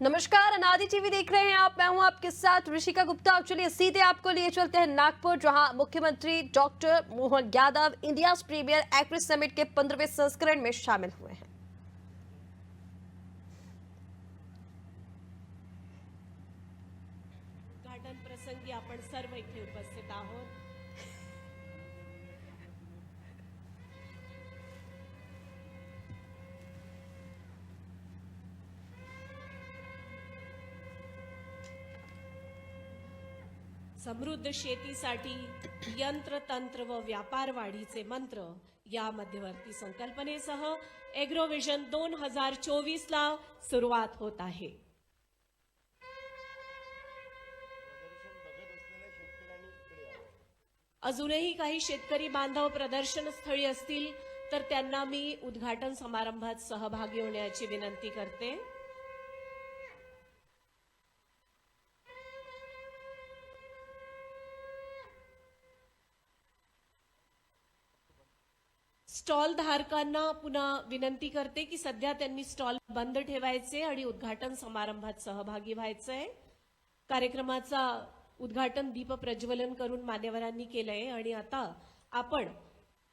नमस्कार, अनादि टीवी देख रहे हैं आप। मैं हूं आपके साथ ऋषिका गुप्ता। चलिए सीधे आपको लिए चलते हैं नागपुर, जहां मुख्यमंत्री doctor Mohan Yadav India premier agri summit के 15वें संस्करण में शामिल हुए हैं। उद्घाटन प्रसंगी आपण सर्व इथे उपस्थित आहोत। समृद्ध शेतीसाठी यंत्र तंत्र व व्यापार वाढीचे मंत्र या मध्यवर्ती संकल्पनेसह एग्रोविजन 2024 ला सुरुवात होत आहे। अजूनही काही शेतकरी बांधव प्रदर्शन स्थळी असतील तर त्यांना मी उद्घाटन समारंभात सहभागी होण्याची विनंती करते। स्टॉल धारकांना पुन्हा विनंती करते की सध्या त्यांनी स्टॉल बंद ठेवायचे आणि उद्घाटन समारंभात सहभागी व्हायचंय। कार्यक्रमाचा उद्घाटन दीप प्रज्वलन करून मान्यवरांनी केलंय आणि आता आपण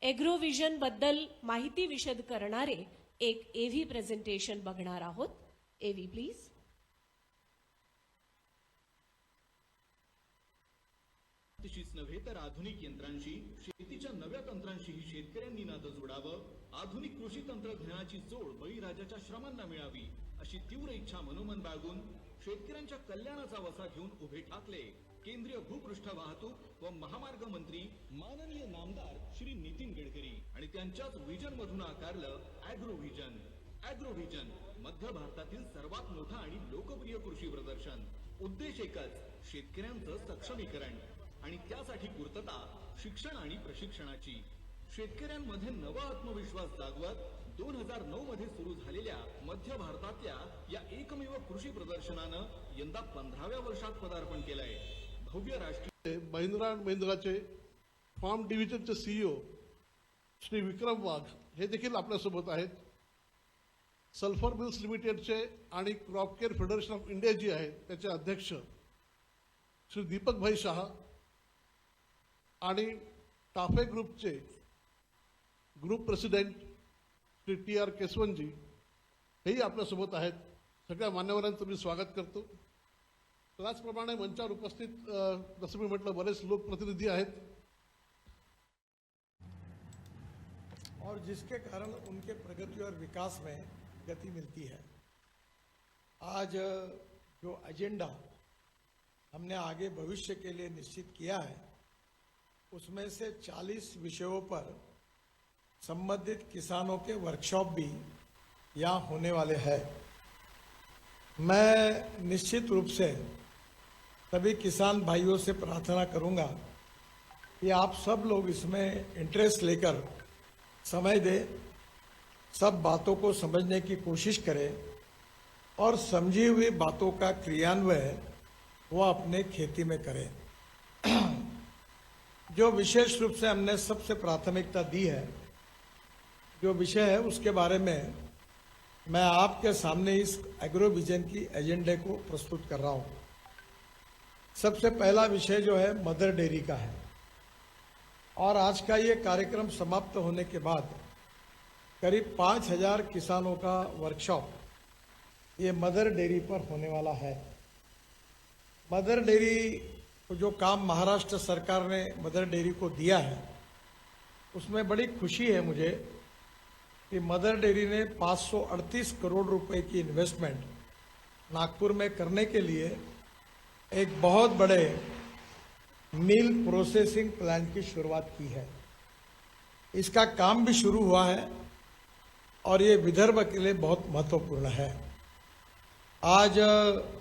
एग्रोविजन बद्दल माहिती विशद करणारे एक एव्ही प्रेझेंटेशन बघणार आहोत। एव्ही प्लीज। शेतीशीच नव्हे तर आधुनिक यंत्रांशी, शेतीच्या नव्या तंत्रांशीही शेतकऱ्यांनी नातं जोडावं। आधुनिक कृषी तंत्रज्ञानाची जोड बळीराजाच्या श्रमांना मिळावी अशी तीव्र इच्छा मनोमन बाळगून शेतकऱ्यांच्या कल्याणाचा वसा घेऊन उभे ठाकले केंद्रीय भूपृष्ठ वाहतूक व महामार्ग मंत्री माननीय नामदार श्री नितीन गडकरी आणि त्यांच्याच विजन मधून आकारलं ॲग्रोव्हिजन। ॲग्रोव्हिजन मध्य भारतातील सर्वात मोठं आणि लोकप्रिय कृषी प्रदर्शन। उद्देश एकच, शेतकऱ्यांचं सक्षमीकरण आणि त्यासाठी पूर्तता शिक्षण आणि प्रशिक्षणाची। शेतकऱ्यांमध्ये नवा आत्मविश्वास जागवत 2009 मध्ये सुरू झालेल्या मध्य भारतातल्या या एकमेव कृषी प्रदर्शनानं यंदा 15व्या वर्षात पदार्पण केलंय। भव्य राष्ट्रीय महिंद्रा अँड महिंद्राचे फार्म डिव्हिजनचे सीईओ श्री विक्रम वाघ हे देखील आपल्यासोबत आहेत। सल्फर मिल्स लिमिटेडचे आणि crop care federation of India जी आहे त्याचे अध्यक्ष श्री दीपक भाई शाह आणि टाफे ग्रुपचे ग्रुप प्रेसिडेंट श्री TR केसवनजी हेही आपल्यासोबत आहेत। सगळ्या मान्यवरांचं मी स्वागत करतो। त्याचप्रमाणे मंचावर उपस्थित जसं मी म्हटलं बरेच लोकप्रतिनिधी आहेत और जिसके कारण उनके प्रगति और विकास में गति मिलती है। आज जो एजेंडा हमने आगे भविष्य के लिए निश्चित किया है उसमें से 40 विषयों पर संबंधित किसानों के वर्कशॉप भी यहाँ होने वाले हैं। मैं निश्चित रूप से सभी किसान भाइयों से प्रार्थना करूंगा कि आप सब लोग इसमें इंटरेस्ट लेकर समय दें, सब बातों को समझने की कोशिश करें और समझी हुई बातों का क्रियान्वयन वो अपने खेती में करें। जो विशेष रूप से हमने सबसे प्राथमिकता दी है, जो विषय है उसके बारे में मैं आपके सामने इस एग्रोविजन की एजेंडे को प्रस्तुत कर रहा हूँ। सबसे पहला विषय जो है मदर डेयरी का है और आज का ये कार्यक्रम समाप्त होने के बाद करीब 5000 किसानों का वर्कशॉप ये मदर डेयरी पर होने वाला है। मदर डेयरी जो काम महाराष्ट्र सरकार ने मदर डेयरी को दिया है उसमें बड़ी खुशी है मुझे कि मदर डेयरी ने 538 करोड़ रुपए की इन्वेस्टमेंट नागपुर में करने के लिए एक बहुत बड़े मिल प्रोसेसिंग प्लांट की शुरुआत की है। इसका काम भी शुरू हुआ है और ये विदर्भ के लिए बहुत महत्वपूर्ण है। आज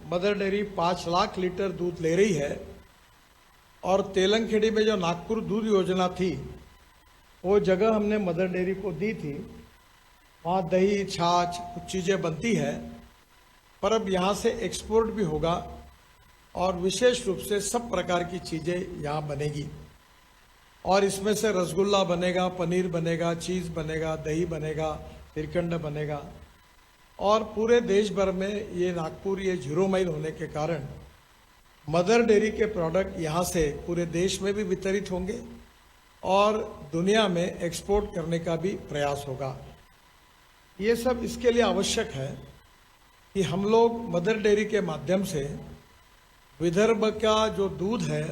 मदर डेयरी 5 लाख लीटर दूध ले रही है और तेलंगखेड़ी में जो नागपुर दूध योजना थी वो जगह हमने मदर डेयरी को दी थी। वहाँ दही छाछ कुछ चीज़ें बनती है पर अब यहाँ से एक्सपोर्ट भी होगा और विशेष रूप से सब प्रकार की चीज़ें यहाँ बनेगी और इसमें से रसगुल्ला बनेगा, पनीर बनेगा, चीज़ बनेगा, दही बनेगा, श्रीखंड बनेगा। और पूरे देश भर में ये नागपुर ये 0 माइल होने के कारण मदर डेयरी के प्रोडक्ट यहाँ से पूरे देश में भी वितरित होंगे और दुनिया में एक्सपोर्ट करने का भी प्रयास होगा। ये सब इसके लिए आवश्यक है कि हम लोग मदर डेयरी के माध्यम से विदर्भ का जो दूध है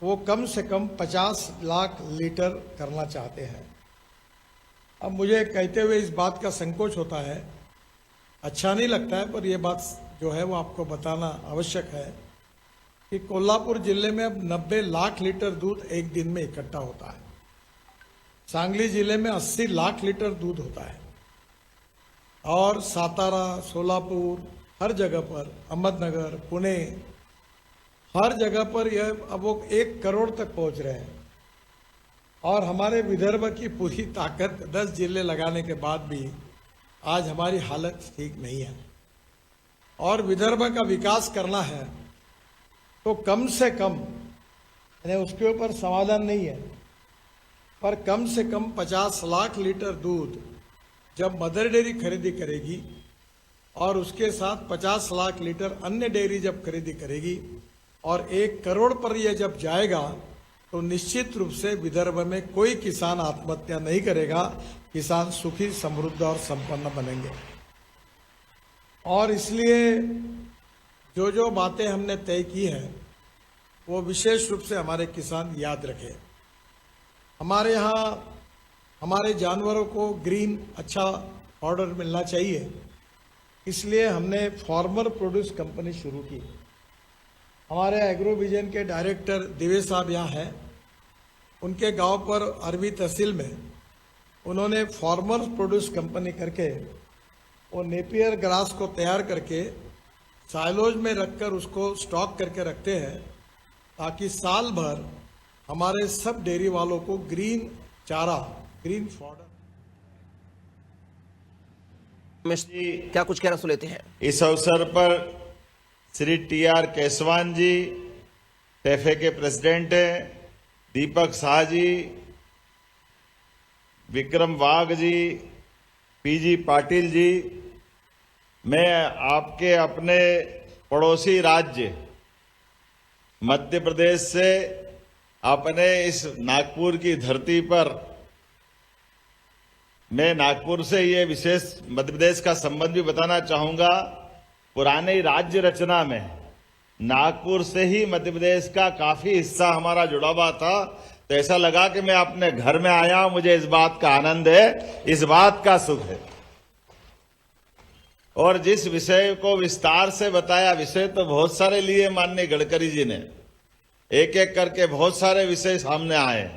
वो कम से कम 50 लाख लीटर करना चाहते हैं। अब मुझे कहते हुए इस बात का संकोच होता है, अच्छा नहीं लगता है, पर यह बात जो है वो आपको बताना आवश्यक है कि कोल्हापुर जिले में अब 90 लाख लीटर दूध एक दिन में इकट्ठा होता है। सांगली जिले में 80 लाख लीटर दूध होता है और सातारा, सोलापुर, हर जगह पर, अहमदनगर, पुणे, हर जगह पर यह अब वो 1 करोड़ तक पहुंच रहे हैं। और हमारे विदर्भ की पूरी ताकत 10 जिले लगाने के बाद भी आज हमारी हालत ठीक नहीं है। और विदर्भ का विकास करना है तो कम से कम, यानी उसके ऊपर समाधान नहीं है, पर कम से कम 50 लाख लीटर दूध जब मदर डेयरी खरीदी करेगी और उसके साथ 50 लाख लीटर अन्य डेयरी जब खरीदी करेगी और 1 करोड़ पर यह जब जाएगा तो निश्चित रूप से विदर्भ में कोई किसान आत्महत्या नहीं करेगा, किसान सुखी, समृद्ध और संपन्न बनेंगे। और इसलिए जो जो बातें हमने तय की हैं वो विशेष रूप से हमारे किसान याद रखें। हमारे यहाँ हमारे जानवरों को ग्रीन अच्छा ऑर्डर मिलना चाहिए, इसलिए हमने फार्मर प्रोड्यूस कंपनी शुरू की। हमारे एग्रो विजन के डायरेक्टर दिवेश साहब यहाँ हैं, उनके गांव पर अरबी तहसील में उन्होंने फार्मर प्रोड्यूस कंपनी करके वो नेपियर ग्रास को तैयार करके साइलोज में रखकर उसको स्टॉक करके रखते हैं ताकि साल भर हमारे सब डेयरी वालों को ग्रीन चारा, ग्रीन फॉडर। क्या कुछ कहना सुन लेते हैं। इस अवसर पर श्री टी.आर. केसवान जी, टेफे के प्रेसिडेंट हैं, दीपक शाह जी, विक्रम वाघ जी, पीजी पाटिल जी, मैं आपके अपने पड़ोसी राज्य मध्य प्रदेश से अपने इस नागपुर की धरती पर, मैं नागपुर से ये विशेष मध्य प्रदेश का संबंध भी बताना चाहूंगा। पुरानी राज्य रचना में नागपुर से ही मध्य प्रदेश का काफी हिस्सा हमारा जुड़ा हुआ था, तो ऐसा लगा कि मैं अपने घर में आया हूं। मुझे इस बात का आनंद है, इस बात का सुख है। और जिस विषय को विस्तार से बताया, विषय तो बहुत सारे लिए माननीय गडकरी जी ने, एक एक करके बहुत सारे विषय सामने आए,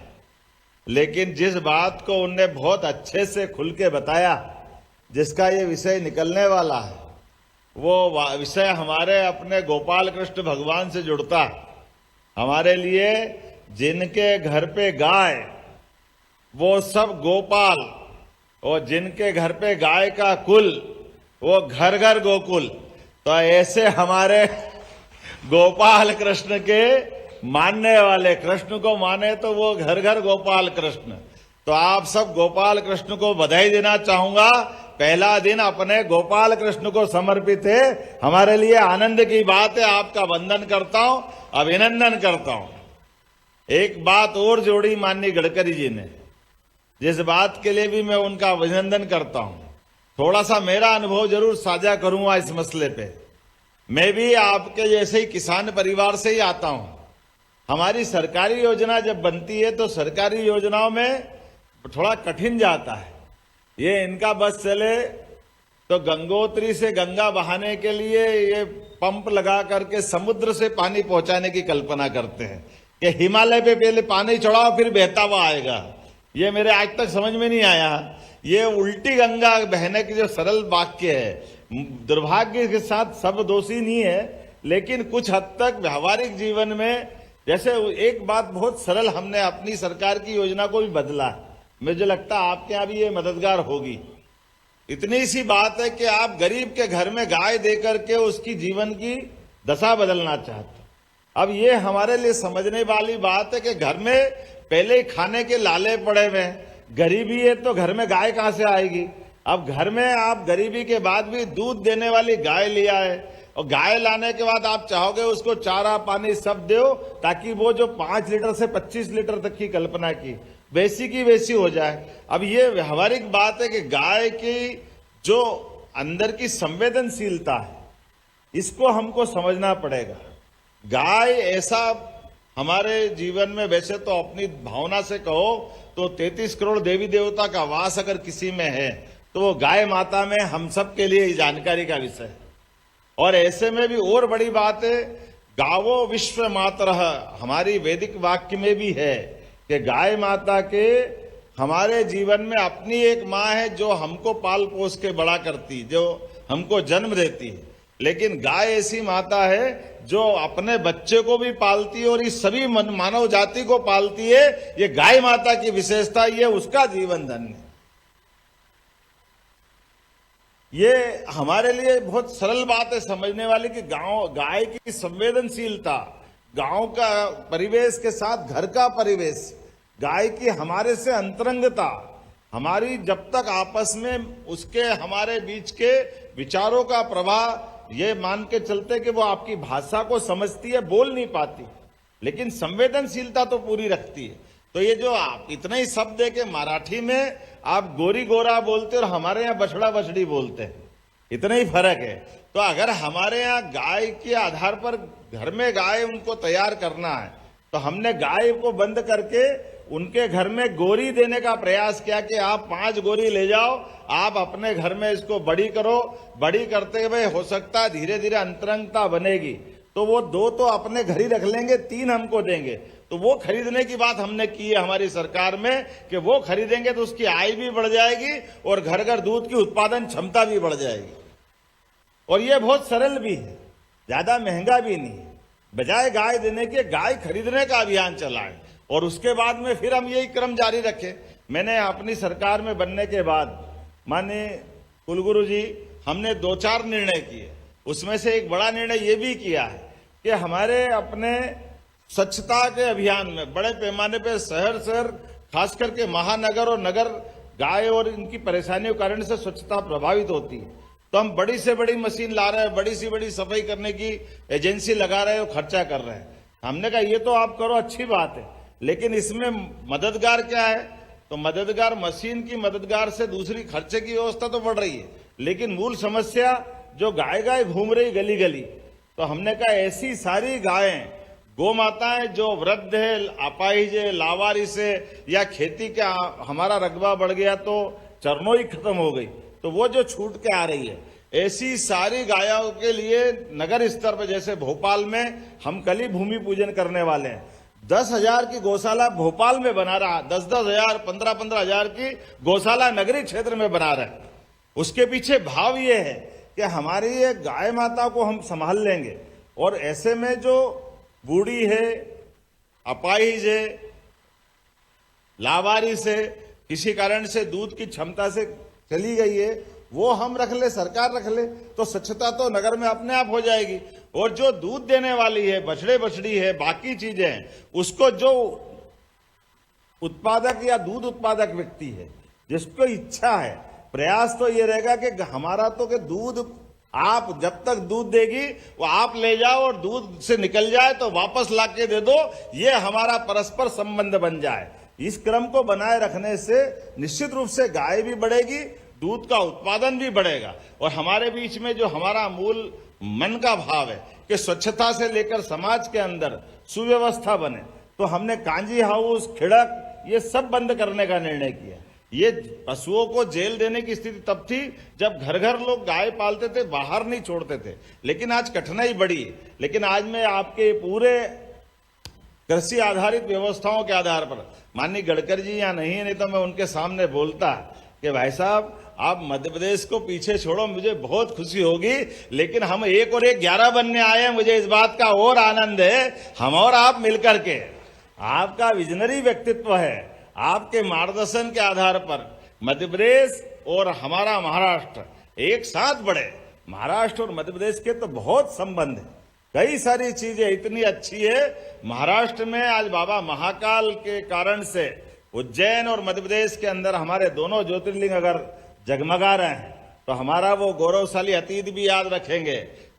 लेकिन जिस बात को उनने बहुत अच्छे से खुल के बताया, जिसका ये विषय निकलने वाला है, वो विषय हमारे अपने गोपाल कृष्ण भगवान से जुड़ता है। हमारे लिए जिनके घर पे गाय वो सब गोपाल, और जिनके घर पे गाय का कुल वो घर घर गोकुल। तो ऐसे हमारे गोपाल कृष्ण के मानने वाले, कृष्ण को माने तो वो घर घर गोपाल कृष्ण। तो आप सब गोपाल कृष्ण को बधाई देना चाहूंगा। पहला दिन अपने गोपाल कृष्ण को समर्पित है, हमारे लिए आनंद की बात है। आपका वंदन करता हूं, अभिनंदन करता हूं। एक बात और जोड़ी माननीय गडकरी जी ने, जिस बात के लिए भी मैं उनका अभिनंदन करता हूं। थोड़ा सा मेरा अनुभव जरूर साझा करूंगा इस मसले पे। मैं भी आपके जैसे ही किसान परिवार से ही आता हूं। हमारी सरकारी योजना जब बनती है तो सरकारी योजनाओं में थोड़ा कठिन जाता है। ये इनका बस चले तो गंगोत्री से गंगा बहाने के लिए ये पंप लगा करके समुद्र से पानी पहुंचाने की कल्पना करते हैं कि हिमालय पे पहले पानी चढ़ाओ फिर बहता हुआ आएगा। ये मेरे आज तक समझ में नहीं आया। ये उल्टी गंगा बहने की जो सरल वाक्य है, दुर्भाग्य के साथ सब दोषी नहीं है, लेकिन कुछ हद तक व्यवहारिक जीवन में, जैसे एक बात बहुत सरल हमने अपनी सरकार की योजना को भी बदला है। मुझे लगता है आपके यहाँ भी ये मददगार होगी। इतनी सी बात है कि आप गरीब के घर में गाय देकर के उसकी जीवन की दशा बदलना चाहते। अब ये हमारे लिए समझने वाली बात है कि घर में पहले ही खाने के लाले पड़े हुए, गरीबी है तो घर में गाय कहां से आएगी। अब घर में आप गरीबी के बाद भी दूध देने वाली गाय लिया है, और गाय लाने के बाद आप चाहोगे उसको चारा पानी सब दो, ताकि वो जो 5 लीटर से 25 लीटर तक की कल्पना की वैसी की वैसी हो जाए। अब ये व्यवहारिक बात है कि गाय की जो अंदर की संवेदनशीलता है, इसको हमको समझना पड़ेगा। गाय ऐसा हमारे जीवन में, वैसे तो अपनी भावना से कहो तो 33 करोड़ देवी देवता का वास अगर किसी में है तो वो गाय माता में हम सब के लिए जानकारी का विषय है। और ऐसे में भी और बड़ी बात है, गावो विश्व मातरः, हमारी वैदिक वाक्य में भी है कि गाय माता के हमारे जीवन में अपनी एक माँ है जो हमको पाल पोस के बड़ा करती, जो हमको जन्म देती है। लेकिन गाय ऐसी माता है जो अपने बच्चे को भी पालती है और इस सभी मानव जाति को पालती है। ये गाय माता की विशेषता, ये उसका जीवन धन्य। ये हमारे लिए बहुत सरल बात है समझने वाली कि गाय की संवेदनशीलता, गांव का परिवेश के साथ घर का परिवेश, गाय की हमारे से अंतरंगता, हमारी जब तक आपस में उसके हमारे बीच के विचारों का प्रवाह, ये मान के चलते कि वो आपकी भाषा को समझती है, बोल नहीं पाती, लेकिन संवेदनशीलता तो पूरी रखती है। तो ये जो आप इतने ही शब्द है कि मराठी में आप गोरी गोरा बोलते और हमारे यहाँ बछड़ा बछड़ी बोलते हैं, इतना ही फर्क है। तो अगर हमारे यहाँ गाय के आधार पर घर में गाय उनको तैयार करना है, तो हमने गाय को बंद करके उनके घर में गोरी देने का प्रयास किया कि आप 5 गोरी ले जाओ, आप अपने घर में इसको बड़ी करो। बड़ी करते हुए हो सकता है धीरे धीरे अंतरंगता बनेगी, तो वो 2 तो अपने घर ही रख लेंगे, 3 हमको देंगे। तो वो खरीदने की बात हमने की है हमारी सरकार में कि वो खरीदेंगे तो उसकी आय भी बढ़ जाएगी और घर घर दूध की उत्पादन क्षमता भी बढ़ जाएगी। और ये बहुत सरल भी है, ज्यादा महंगा भी नहीं है। बजाय गाय देने के गाय खरीदने का अभियान चलाएं और उसके बाद में फिर हम यही क्रम जारी रखें। मैंने अपनी सरकार में बनने के बाद माननीय कुलगुरु जी, हमने 2-4 निर्णय किए। उसमें से एक बड़ा निर्णय ये भी किया है कि हमारे अपने स्वच्छता के अभियान में बड़े पैमाने पर शहर खास करके महानगर और नगर, गाय और इनकी परेशानियों के कारण से स्वच्छता प्रभावित होती है। तो हम बड़ी से बड़ी मशीन ला रहे हैं, बड़ी से बड़ी सफाई करने की एजेंसी लगा रहे हैं और खर्चा कर रहे हैं। हमने कहा ये तो आप करो, अच्छी बात है, लेकिन इसमें मददगार क्या है? तो मददगार मशीन की मददगार से दूसरी खर्चे की व्यवस्था तो बढ़ रही है, लेकिन मूल समस्या जो गाय घूम रही गली गली, तो हमने कहा ऐसी सारी गायें, गौ माताएं जो वृद्ध है, अपाहिज है, लावारिस है, या खेती का हमारा रकबा बढ़ गया तो चरनों ही खत्म हो गई, तो वो जो छूट के आ रही है, ऐसी सारी गायों के लिए नगर स्तर पर, जैसे भोपाल में हम कल ही भूमि पूजन करने वाले हैं, 10,000 की गौशाला भोपाल में बना रहा, 10,000, 15,000 की गौशाला नगरीय क्षेत्र में बना रहे। उसके पीछे भाव ये है कि हमारी ये गाय माता को हम संभाल लेंगे, और ऐसे में जो बूढ़ी है, अपाहिज है, लावारिस है, किसी कारण से दूध की क्षमता से चली गई है, वो हम रख ले, सरकार रख ले, तो स्वच्छता तो नगर में अपने आप हो जाएगी। और जो दूध देने वाली है, बछड़े बछड़ी है, बाकी चीजें हैं, उसको जो उत्पादक या दूध उत्पादक व्यक्ति है, जिसको इच्छा है, प्रयास तो ये रहेगा कि हमारा तो कि दूध आप जब तक दूध देगी वो आप ले जाओ और दूध से निकल जाए तो वापस लाके दे दो, ये हमारा परस्पर संबंध बन जाए। इस क्रम को बनाए रखने से निश्चित रूप से गाय भी बढ़ेगी, दूध का उत्पादन भी बढ़ेगा, और हमारे बीच में जो हमारा मूल मन का भाव है कि स्वच्छता से लेकर समाज के अंदर सुव्यवस्था बने, तो हमने कांजी हाउस, खिड़क, ये सब बंद करने का निर्णय किया। ये पशुओं को जेल देने की स्थिति तब थी जब घर घर लोग गाय पालते थे, बाहर नहीं छोड़ते थे, लेकिन आज कठिनाई बढ़ी है। लेकिन आज मैं आपके पूरे कृषि आधारित व्यवस्थाओं के आधार पर, माननीय गडकरी जी यहाँ नहीं तो मैं उनके सामने बोलता कि भाई साहब आप मध्य प्रदेश को पीछे छोड़ो, मुझे बहुत खुशी होगी, लेकिन हम 1 और 1 11 बनने आए हैं। मुझे इस बात का और आनंद है, हम और आप मिलकर के, आपका विजनरी व्यक्तित्व है, आपके मार्गदर्शन के आधार पर मध्य प्रदेश और हमारा महाराष्ट्र एक साथ बढ़े। महाराष्ट्र और मध्य प्रदेश के तो बहुत संबंध है, कई सारी चीजें इतनी अच्छी है। महाराष्ट्र में आज बाबा महाकाल के कारण से उज्जैन और मध्य प्रदेश के अंदर हमारे दोनों ज्योतिर्लिंग अगर जगमगा रहे हैं तो हमारा वो गौरवशाली अतीत भी याद रखेंगे।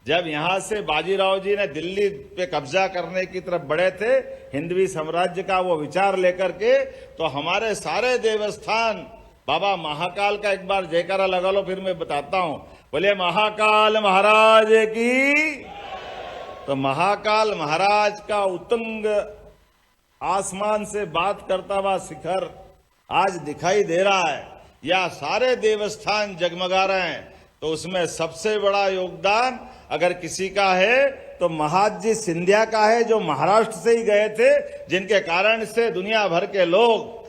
जब यहां से बाजीराव जी ने दिल्ली पे कब्जा करने की तरफ बढ़े थे, हिंदवी साम्राज्य का वो विचार लेकर के, तो हमारे सारे देवस्थान, बाबा महाकाल का एक बार जयकारा लगा लो, फिर मैं बताता हूं। बोले महाकाल महाराज की। तो महाकाल महाराज का उतुंग आसमान से बात करता हुआ शिखर आज दिखाई दे रहा है, या सारे देवस्थान जगमगा रहे हैं। तो उसमें सबसे बड़ा योगदान अगर किसी का है तो महादजी सिंधिया का है, जो महाराष्ट्र से ही गए थे, जिनके कारण से दुनिया भर के लोग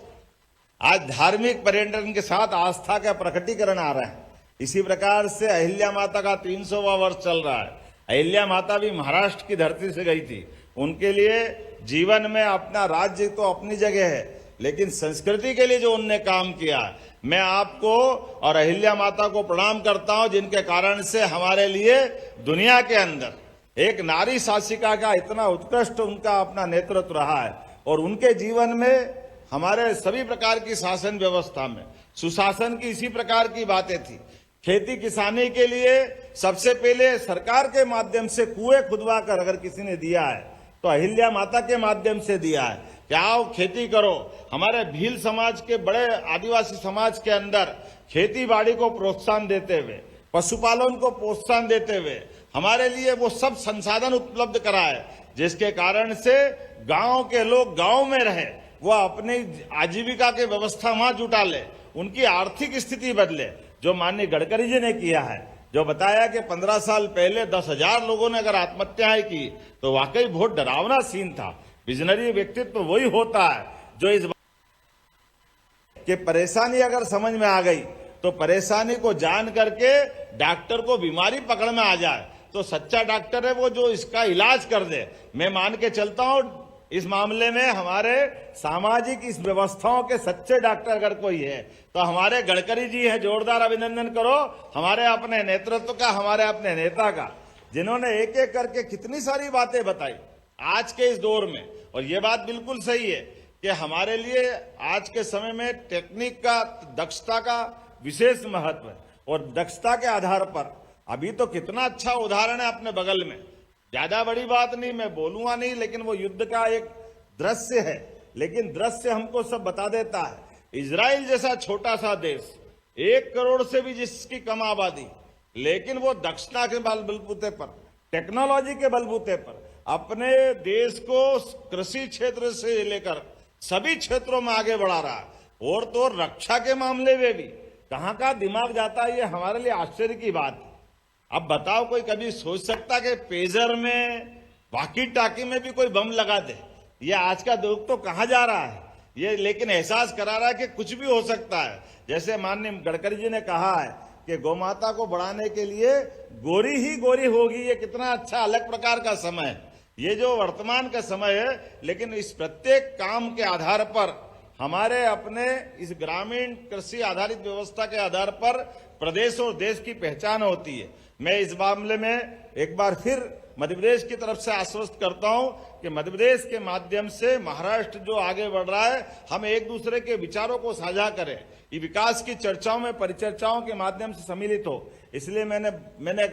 आज धार्मिक पर्यटन के साथ आस्था का प्रकटीकरण आ रहे हैं। इसी प्रकार से अहिल्या माता का 300वां वर्ष चल रहा है। अहिल्या माता भी महाराष्ट्र की धरती से गई थी। उनके लिए जीवन में अपना राज्य तो अपनी जगह है, लेकिन संस्कृति के लिए जो उनने काम किया, मैं आपको और अहिल्या माता को प्रणाम करता हूं, जिनके कारण से हमारे लिए दुनिया के अंदर एक नारी शासिका का इतना उत्कृष्ट उनका अपना नेतृत्व रहा है। और उनके जीवन में हमारे सभी प्रकार की शासन व्यवस्था में सुशासन की इसी प्रकार की बातें थी। खेती किसानी के लिए सबसे पहले सरकार के माध्यम से कुएं खुदवा कर अगर किसी ने दिया है तो अहिल्या माता के माध्यम से दिया है कि आओ खेती करो। हमारे भील समाज के बड़े आदिवासी समाज के अंदर खेती बाड़ी को प्रोत्साहन देते हुए, पशुपालन को प्रोत्साहन देते हुए हमारे लिए वो सब संसाधन उपलब्ध कराए, जिसके कारण से गांव के लोग गांव में रहे, वो अपनी आजीविका के व्यवस्था वहां जुटा ले, उनकी आर्थिक स्थिति बदले। जो माननीय गडकरी जी ने किया है, जो बताया कि 15 साल पहले 10,000 लोगों ने अगर आत्महत्याएं की, तो वाकई बहुत डरावना सीन था। विजनरी व्यक्तित्व वही होता है जो इस कि परेशानी अगर समझ में आ गई तो परेशानी को जान करके डॉक्टर को बीमारी पकड़ में आ जाए तो सच्चा डॉक्टर है वो जो इसका इलाज कर दे। मैं मान के चलता हूं इस मामले में हमारे सामाजिक इस व्यवस्थाओं के सच्चे डॉक्टर अगर कोई है तो हमारे गडकरी जी है। जोरदार अभिनंदन करो हमारे अपने नेतृत्व का, हमारे अपने नेता का, जिन्होंने एक एक करके कितनी सारी बातें बताई आज के इस दौर में। और ये बात बिल्कुल सही है कि हमारे लिए आज के समय में टेक्निक का, दक्षता का विशेष महत्व है। और दक्षता के आधार पर अभी तो कितना अच्छा उदाहरण है अपने बगल में, ज्यादा बड़ी बात नहीं, मैं बोलूंगा नहीं, लेकिन वो युद्ध का एक दृश्य है, लेकिन दृश्य हमको सब बता देता है। इजराइल जैसा छोटा सा देश, 1 करोड़ से भी जिसकी कम आबादी, लेकिन वो दक्षता के बलबूते पर, टेक्नोलॉजी के बलबूते पर अपने देश को कृषि क्षेत्र से लेकर सभी क्षेत्रों में आगे बढ़ा रहा है। और तो रक्षा के मामले में भी कहां का दिमाग जाता है, ये हमारे लिए आश्चर्य की बात है। अब बताओ, कोई कभी सोच सकता कि पेजर में, वाकी टाकी में भी कोई बम लगा दे? ये आज का दौर तो कहां जा रहा है ये, लेकिन एहसास करा रहा है कि कुछ भी हो सकता है। जैसे माननीय गडकरी जी ने कहा है कि गौमाता को बढ़ाने के लिए गोरी ही गोरी होगी, ये कितना अच्छा अलग प्रकार का समय है ये जो वर्तमान का समय है। लेकिन इस प्रत्येक काम के आधार पर हमारे अपने इस ग्रामीण कृषि आधारित व्यवस्था के आधार पर प्रदेश और देश की पहचान होती है। मैं इस मामले में एक बार फिर मध्य प्रदेश की तरफ से आश्वस्त करता हूं कि मध्य प्रदेश के माध्यम से महाराष्ट्र जो आगे बढ़ रहा है, हम एक दूसरे के विचारों को साझा करें, ये विकास की चर्चाओं में, परिचर्चाओं के माध्यम से सम्मिलित हो। इसलिए मैंने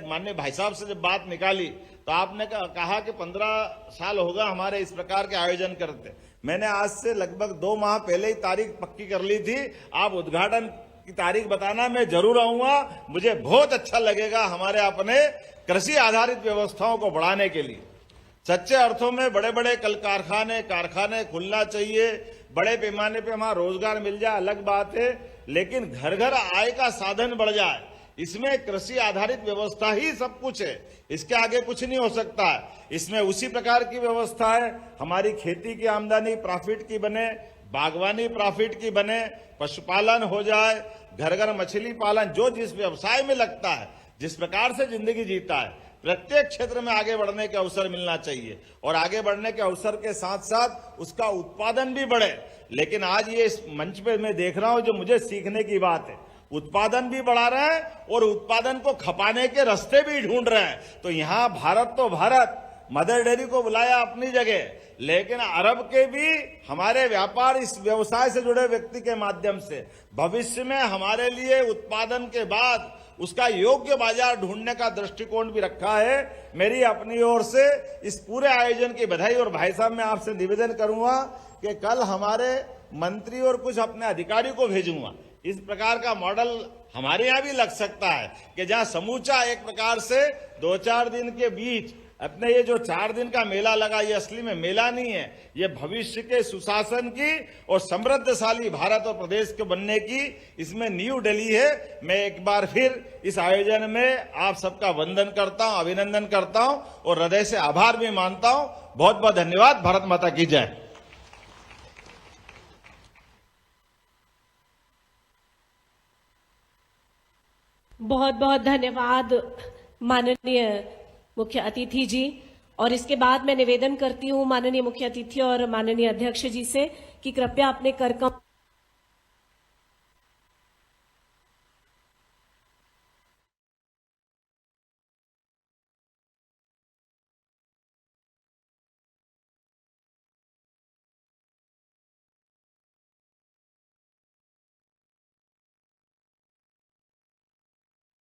माननीय भाई साहब से जब बात निकाली तो आपने कहा कि 15 साल होगा हमारे इस प्रकार के आयोजन करते। मैंने आज से लगभग 2 माह पहले ही तारीख पक्की कर ली थी। आप उद्घाटन की तारीख बताना, मैं जरूर आऊंगा। मुझे बहुत अच्छा लगेगा हमारे अपने कृषि आधारित व्यवस्थाओं को बढ़ाने के लिए। सच्चे अर्थों में बड़े बड़े कल कारखाने खुलना चाहिए, बड़े पैमाने पे हमारा रोजगार मिल जाए, अलग बात है, लेकिन घर घर आय का साधन बढ़ जाए। इसमें कृषि आधारित व्यवस्था ही सब कुछ है, इसके आगे कुछ नहीं हो सकता है। इसमें उसी प्रकार की व्यवस्था है, हमारी खेती की आमदनी प्रॉफिट की बने, बागवानी प्रॉफिट की बने, पशुपालन हो जाए, घर घर मछली पालन, जो जिस व्यवसाय में लगता है, जिस प्रकार से जिंदगी जीता है, प्रत्येक क्षेत्र में आगे बढ़ने के अवसर मिलना चाहिए। और आगे बढ़ने के अवसर के साथ साथ उसका उत्पादन भी बढ़े। लेकिन आज ये इस मंच पे मैं देख रहा हूं, जो मुझे सीखने की बात है, उत्पादन भी बढ़ा रहे हैं और उत्पादन को खपाने के रास्ते भी ढूंढ रहे हैं। तो यहां भारत तो भारत, मदर डेयरी को बुलाया अपनी जगह, लेकिन अरब के भी हमारे व्यापार इस व्यवसाय से जुड़े व्यक्ति के माध्यम से भविष्य में हमारे लिए उत्पादन के बाद उसका योग्य बाजार ढूंढने का दृष्टिकोण भी रखा है। मेरी अपनी ओर से इस पूरे आयोजन की बधाई। और भाई साहब, मैं आपसे निवेदन करूंगा कि कल हमारे मंत्री और कुछ अपने अधिकारी को भेजूंगा। इस प्रकार का मॉडल हमारे यहाँ भी लग सकता है कि जहां समूचा एक प्रकार से 2-4 दिन के बीच अपने ये जो 4 दिन का मेला लगा, ये असली में मेला नहीं है, ये भविष्य के सुशासन की और समृद्धशाली भारत और प्रदेश के बनने की इसमें नींव डली है। मैं एक बार फिर इस आयोजन में आप सबका वंदन करता हूं, अभिनंदन करता हूं और हृदय से आभार भी मानता हूं। बहुत बहुत धन्यवाद। भारत माता की जय। बहुत बहुत धन्यवाद माननीय मुख्य अतिथि जी। और इसके बाद मैं निवेदन करती हूं माननीय मुख्य अतिथि और माननीय अध्यक्ष जी से कि कृपया अपने कार्यक्रम